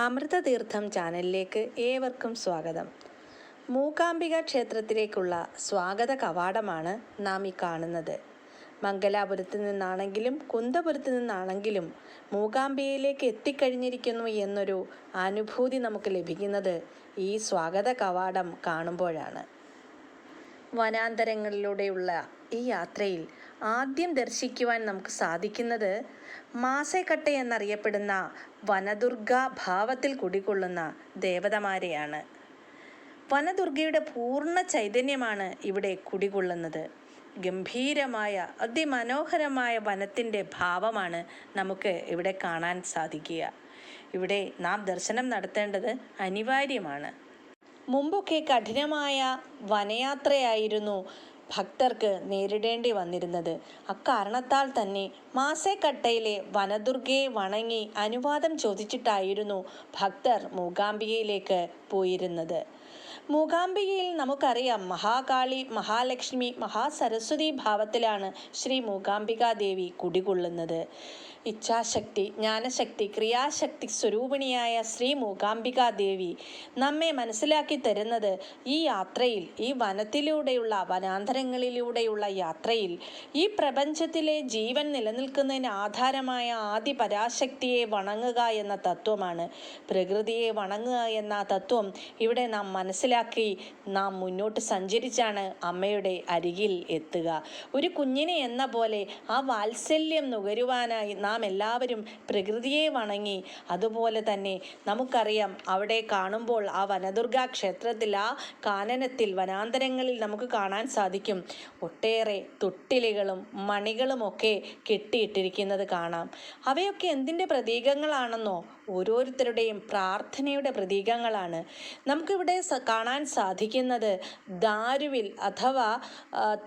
അമൃതതീർത്ഥം ചാനലിലേക്ക് ഏവർക്കും സ്വാഗതം. മൂകാംബിക ക്ഷേത്രത്തിലേക്കുള്ള സ്വാഗത കവാടമാണ് നാം ഈ കാണുന്നത്. മംഗലാപുരത്ത് നിന്നാണെങ്കിലും കുന്തപുരത്ത് നിന്നാണെങ്കിലും മൂകാംബികയിലേക്ക് എത്തിക്കഴിഞ്ഞിരിക്കുന്നു എന്നൊരു അനുഭൂതി നമുക്ക് ലഭിക്കുന്നത് ഈ സ്വാഗത കവാടം കാണുമ്പോഴാണ്. വനാന്തരങ്ങളിലൂടെയുള്ള ഈ യാത്രയിൽ ആദ്യം ദർശിക്കുവാൻ നമുക്ക് സാധിക്കുന്നത് മാസേക്കട്ട എന്നറിയപ്പെടുന്ന വനദുർഗ ഭാവത്തിൽ കുടികൊള്ളുന്ന ദേവതമാരെയാണ്. വനദുർഗയുടെ പൂർണ്ണ ചൈതന്യമാണ് ഇവിടെ കുടികൊള്ളുന്നത്. ഗംഭീരമായ അതിമനോഹരമായ വനത്തിൻ്റെ ഭാവമാണ് നമുക്ക് ഇവിടെ കാണാൻ സാധിക്കുക. ഇവിടെ നാം ദർശനം നടത്തേണ്ടത് അനിവാര്യമാണ്. മുമ്പൊക്കെ കഠിനമായ വനയാത്രയായിരുന്നു ഭക്തർക്ക് നേരിടേണ്ടി വന്നിരുന്നത്. അക്കാരണത്താൽ തന്നെ മാസേക്കട്ടയിലെ വനദുർഗയെ വണങ്ങി അനുവാദം ചോദിച്ചിട്ടായിരുന്നു ഭക്തർ മൂകാംബികയിലേക്ക് പോയിരുന്നത്. മൂകാംബികയിൽ നമുക്കറിയാം, മഹാകാളി, മഹാലക്ഷ്മി, മഹാസരസ്വതി ഭാവത്തിലാണ് ശ്രീ മൂകാംബികാദേവി കുടികൊള്ളുന്നത്. ഇച്ഛാശക്തി, ജ്ഞാനശക്തി, ക്രിയാശക്തി സ്വരൂപിണിയായ ശ്രീ മൂകാംബികാദേവി നമ്മെ മനസ്സിലാക്കി തരുന്നത് ഈ യാത്രയിൽ, ഈ വനത്തിലൂടെയുള്ള വനാന്തരങ്ങളിലൂടെയുള്ള യാത്രയിൽ ഈ പ്രപഞ്ചത്തിലെ ജീവൻ നിലനിൽക്കുന്നതിന് ആധാരമായ ആദി പരാശക്തിയെ വണങ്ങുക എന്ന തത്വമാണ്. പ്രകൃതിയെ വണങ്ങുക എന്ന തത്വം ഇവിടെ നാം മനസ്സിലാക്കി നാം മുന്നോട്ട് സഞ്ചരിച്ചാണ് അമ്മയുടെ അരികിൽ എത്തുക. ഒരു കുഞ്ഞിനെ എന്ന പോലെ ആ വാത്സല്യം നുകരുവാനായി നാം എല്ലാവരും പ്രകൃതിയെ വണങ്ങി. അതുപോലെ തന്നെ നമുക്കറിയാം, അവിടെ കാണുമ്പോൾ ആ വനദുർഗാ ക്ഷേത്രത്തിൽ, ആ കാനനത്തിൽ, വനാന്തരങ്ങളിൽ നമുക്ക് കാണാൻ സാധിക്കും ഒട്ടേറെ തൊട്ടിലുകളും മണികളുമൊക്കെ കെട്ടിയിട്ടിരിക്കുന്നത് കാണാം. അവയൊക്കെ എന്തിൻ്റെ പ്രതീകങ്ങളാണെന്നോ? ഓരോരുത്തരുടെയും പ്രാർത്ഥനയുടെ പ്രതീകങ്ങളാണ്. നമുക്കിവിടെ കാണാൻ സാധിക്കുന്നത് ദാരുവിൽ അഥവാ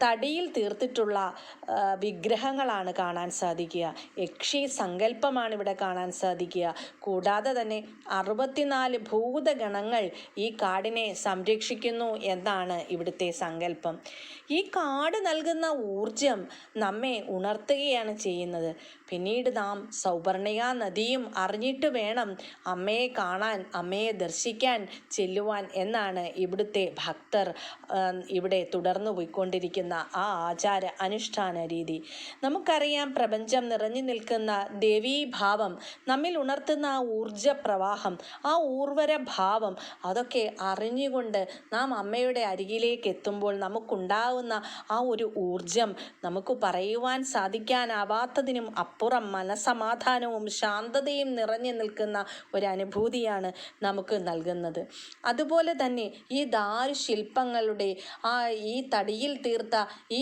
തടിയിൽ തീർത്തിട്ടുള്ള വിഗ്രഹങ്ങളാണ് കാണാൻ സാധിക്കുക. യക്ഷി സങ്കല്പമാണ് ഇവിടെ കാണാൻ സാധിക്കുക. കൂടാതെ തന്നെ 64 ഭൂതഗണങ്ങൾ ഈ കാടിനെ സംരക്ഷിക്കുന്നു എന്നാണ് ഇവിടുത്തെ സങ്കല്പം. ഈ കാട് നൽകുന്ന ഊർജം നമ്മെ ഉണർത്തുകയാണ് ചെയ്യുന്നത്. പിന്നീട് നാം സൗപർണിക നദിയും അറിഞ്ഞിട്ട് വേണം അമ്മയെ കാണാൻ, അമ്മയെ ദർശിക്കാൻ ചെല്ലുവാൻ എന്നാണ് ഇവിടുത്തെ ഭക്തർ ഇവിടെ തുടർന്നു പോയിക്കൊണ്ടിരിക്കുന്ന ആ ആചാര അനുഷ്ഠാന രീതി. നമുക്കറിയാം, പ്രപഞ്ചം നിറഞ്ഞു നിൽക്കുന്ന ദേവീഭാവം, നമ്മിൽ ഉണർത്തുന്ന ആ ഊർജ പ്രവാഹം, ആ ഊർവര ഭാവം, അതൊക്കെ അറിഞ്ഞുകൊണ്ട് നാം അമ്മയുടെ അരികിലേക്ക് എത്തുമ്പോൾ നമുക്കുണ്ടാകുന്ന ആ ഒരു ഊർജം നമുക്ക് പറയുവാൻ സാധിക്കാനാവാത്തതിനും അപ്പുറം മനസമാധാനവും ശാന്തതയും നിറഞ്ഞു നിൽക്കുന്ന ഒരനുഭൂതിയാണ് നമുക്ക് നൽകുന്നത്. അതുപോലെ തന്നെ ഈ ദാരുശില്പങ്ങളുടെ ഈ തടിയിൽ തീർത്ത ഈ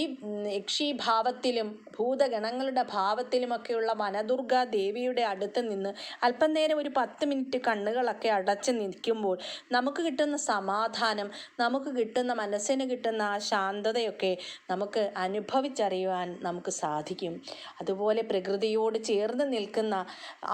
യക്ഷീഭാവത്തിലും ഭൂതഗണങ്ങളുടെ ഭാവത്തിലുമൊക്കെയുള്ള വനദുർഗാ ദേവിയുടെ അടുത്ത് നിന്ന് അല്പം നേരം ഒരു 10 മിനിറ്റ് കണ്ണുകളൊക്കെ അടച്ച് നിൽക്കുമ്പോൾ നമുക്ക് കിട്ടുന്ന സമാധാനം, നമുക്ക് കിട്ടുന്ന മനസ്സിന് കിട്ടുന്ന ആ ശാന്തതയൊക്കെ നമുക്ക് അനുഭവിച്ചറിയുവാൻ നമുക്ക് സാധിക്കും. അതുപോലെ പ്രകൃതിയോട് ചേർന്ന് നിൽക്കുന്ന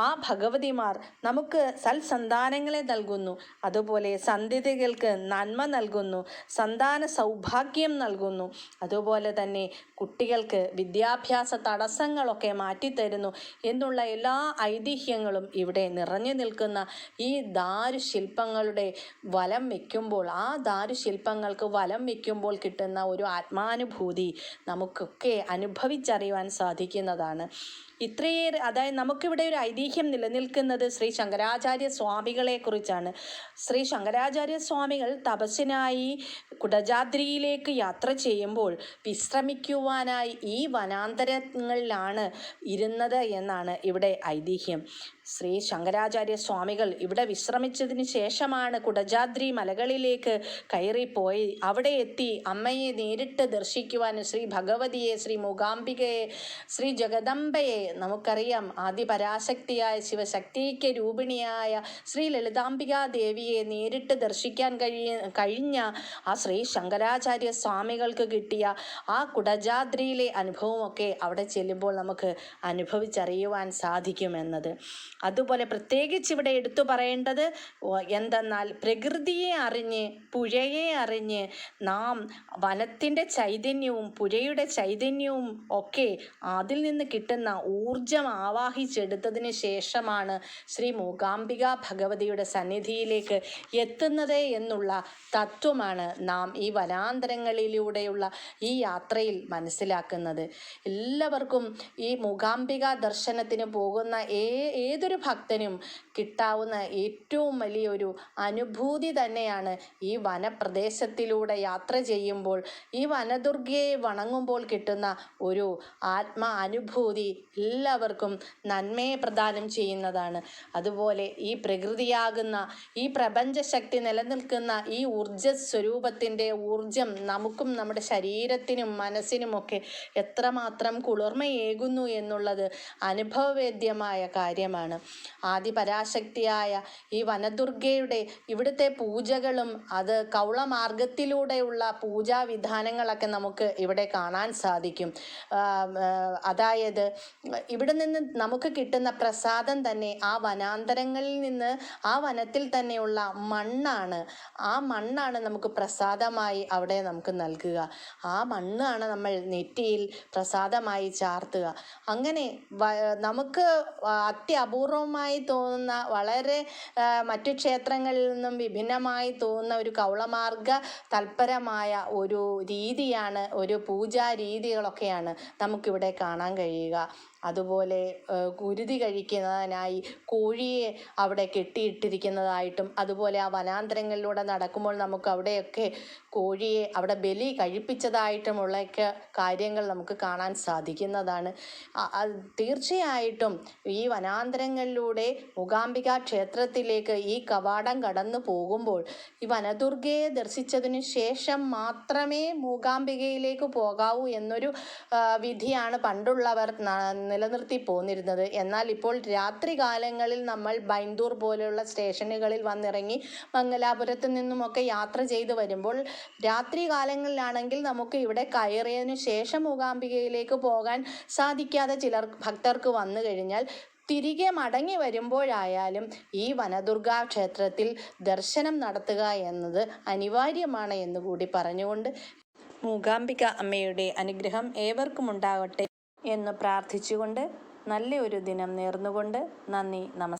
ആ ഭഗവതിമാർ നമുക്ക് സൽസന്താനങ്ങളെ നൽകുന്നു. അതുപോലെ സന്ധ്യതകൾക്ക് നന്മ നൽകുന്നു, സന്താന സൗഭാഗ്യം നൽകുന്നു. അതുപോലെ തന്നെ കുട്ടികൾക്ക് വിദ്യാഭ്യാസ തടസ്സങ്ങളൊക്കെ മാറ്റിത്തരുന്നു എന്നുള്ള എല്ലാ ഐതിഹ്യങ്ങളും ഇവിടെ നിറഞ്ഞു നിൽക്കുന്ന ഈ ദാരുശില്പങ്ങളുടെ വലം വയ്ക്കുമ്പോൾ, ആ ദാരുശില്പങ്ങൾക്ക് വലം വയ്ക്കുമ്പോൾ കിട്ടുന്ന ഒരു ആത്മാനുഭൂതി നമുക്കൊക്കെ അനുഭവിച്ചറിയുവാൻ സാധിക്കുന്നതാണ്. ഇത്രയേറെ, അതായത് നമുക്കിവിടെ ഒരു ഐതിഹ്യം നിലനിൽക്കുന്നത് ശ്രീ ശങ്കരാചാര്യ സ്വാമികളെ കുറിച്ചാണ്. ശ്രീ ശങ്കരാചാര്യ സ്വാമികൾ തപസ്സിനായി കുടജാദ്രിയിലേക്ക് യാത്ര ചെയ്യുമ്പോൾ വിശ്രമിക്കുവാനായി ഈ വനാന്തരങ്ങളിലാണ് ഇരുന്നത് എന്നാണ് ഇവിടെ ഐതിഹ്യം. ശ്രീ ശങ്കരാചാര്യ സ്വാമികൾ ഇവിടെ വിശ്രമിച്ചതിന് ശേഷമാണ് കുടജാദ്രി മലകളിലേക്ക് കയറിപ്പോയി അവിടെ എത്തി അമ്മയെ നേരിട്ട് ദർശിക്കുവാനും ശ്രീ ഭഗവതിയെ, ശ്രീ മൂകാംബികയെ, ശ്രീ ജഗദംബയെ, നമുക്കറിയാം ആദിപരാശക്തിയായ ശിവശക്തിക്ക് രൂപിണിയായ ശ്രീ ലളിതാംബികാ ദേവിയെ നേരിട്ട് ദർശിക്കാൻ കഴിഞ്ഞ ആ ശ്രീ ശങ്കരാചാര്യ സ്വാമികൾക്ക് കിട്ടിയ ആ കുടജാദ്രിയിലെ അനുഭവമൊക്കെ അവിടെ ചെല്ലുമ്പോൾ നമുക്ക് അനുഭവിച്ചറിയുവാൻ സാധിക്കുമെന്നത്. അതുപോലെ പ്രത്യേകിച്ച് ഇവിടെ എടുത്തു പറയേണ്ടത് എന്തെന്നാൽ പ്രകൃതിയെ അറിഞ്ഞ് പുഴയെ അറിഞ്ഞ് നാം വനത്തിൻ്റെ ചൈതന്യവും പുഴയുടെ ചൈതന്യവും ഒക്കെ അതിൽ നിന്ന് കിട്ടുന്ന ഊർജം ആവാഹിച്ചെടുത്തതിന് ശേഷമാണ് ശ്രീ മൂകാംബിക ഭഗവതിയുടെ സന്നിധിയിലേക്ക് എത്തുന്നത് എന്നുള്ള തത്വമാണ് നാം ഈ വനാന്തരങ്ങളിലൂടെയുള്ള ഈ യാത്രയിൽ മനസ്സിലാക്കുന്നത്. എല്ലാവർക്കും ഈ മൂകാംബിക ദർശനത്തിന് പോകുന്ന ഏതൊരു ഭക്തനും കിട്ടാവുന്ന ഏറ്റവും വലിയൊരു അനുഭൂതി തന്നെയാണ് ഈ വനപ്രദേശത്തിലൂടെ യാത്ര ചെയ്യുമ്പോൾ ഈ വനദുർഗയെ വണങ്ങുമ്പോൾ കിട്ടുന്ന ഒരു അനുഭൂതി എല്ലാവർക്കും നന്മയെ പ്രദാനം ചെയ്യുന്നതാണ്. അതുപോലെ ഈ പ്രകൃതിയാകുന്ന ഈ പ്രപഞ്ചശക്തി നിലനിൽക്കുന്ന ഈ ഊർജസ്വരൂപത്തിൻ്റെ ഊർജം നമുക്കും നമ്മുടെ ശരീരത്തിനും മനസ്സിനുമൊക്കെ എത്രമാത്രം കുളിർമയേകുന്നു എന്നുള്ളത് അനുഭവവേദ്യമായ കാര്യമാണ്. ആദിപരാശക്തിയായ ഈ വനദുർഗയുടെ ഇവിടുത്തെ പൂജകളും അത് കൗളമാർഗത്തിലൂടെയുള്ള പൂജാവിധാനങ്ങളൊക്കെ നമുക്ക് ഇവിടെ കാണാൻ സാധിക്കും. അതായത് ഇവിടെ നിന്ന് നമുക്ക് കിട്ടുന്ന പ്രസാദം തന്നെ ആ വനാന്തരങ്ങളിൽ നിന്ന് ആ വനത്തിൽ തന്നെയുള്ള മണ്ണാണ്. ആ മണ്ണാണ് നമുക്ക് പ്രസാദമായി അവിടെ നമുക്ക് നൽകുക. ആ മണ്ണാണ് നമ്മൾ നെറ്റിയിൽ പ്രസാദമായി ചാർത്തുക. അങ്ങനെ നമുക്ക് അത്യപൂർവമായി തോന്നുന്ന വളരെ മറ്റു ക്ഷേത്രങ്ങളിൽ നിന്നും വിഭിന്നമായി തോന്നുന്ന ഒരു കൗളമാർഗ തൽപരമായ ഒരു രീതിയാണ്, ഒരു പൂജാ രീതികളൊക്കെയാണ് നമുക്കിവിടെ കാണാൻ കഴിയുക. അതുപോലെ കുരുതി കഴിക്കുന്നതിനായി കോഴിയെ അവിടെ കെട്ടിയിട്ടിരിക്കുന്നതായിട്ടും അതുപോലെ ആ വനാന്തരങ്ങളിലൂടെ നടക്കുമ്പോൾ നമുക്ക് അവിടെയൊക്കെ കോഴിയെ അവിടെ ബലി കഴിപ്പിച്ചതായിട്ടുമുള്ളൊക്കെ കാര്യങ്ങൾ നമുക്ക് കാണാൻ സാധിക്കുന്നതാണ്. തീർച്ചയായിട്ടും ഈ വനാന്തരങ്ങളിലൂടെ മൂകാംബിക ക്ഷേത്രത്തിലേക്ക് ഈ കവാടം കടന്നു പോകുമ്പോൾ ഈ വനദുർഗയെ ദർശിച്ചതിന് ശേഷം മാത്രമേ മൂകാംബികയിലേക്ക് പോകാവൂ എന്നൊരു വിധിയാണ് പണ്ടുള്ളവർ നിലനിർത്തി പോന്നിരുന്നത്. എന്നാൽ ഇപ്പോൾ രാത്രി കാലങ്ങളിൽ നമ്മൾ ബൈന്ദൂർ പോലെയുള്ള സ്റ്റേഷനുകളിൽ വന്നിറങ്ങി മംഗലാപുരത്ത് നിന്നുമൊക്കെ യാത്ര ചെയ്ത് വരുമ്പോൾ രാത്രി കാലങ്ങളിലാണെങ്കിൽ നമുക്ക് ഇവിടെ കയറിയതിനു ശേഷം മൂകാംബികയിലേക്ക് പോകാൻ സാധിക്കാതെ ചിലർ ഭക്തർക്ക് വന്നു കഴിഞ്ഞാൽ തിരികെ മടങ്ങി വരുമ്പോഴായാലും ഈ വനദുർഗാ ക്ഷേത്രത്തിൽ ദർശനം നടത്തുക എന്നത് അനിവാര്യമാണ് എന്നുകൂടി പറഞ്ഞുകൊണ്ട് മൂകാംബിക അമ്മയുടെ അനുഗ്രഹം ഏവർക്കും ഉണ്ടാകട്ടെ എന്ന് പ്രാർത്ഥിച്ചുകൊണ്ട് നല്ലൊരു ദിനം നേർന്നുകൊണ്ട് നന്ദി, നമസ്കാരം.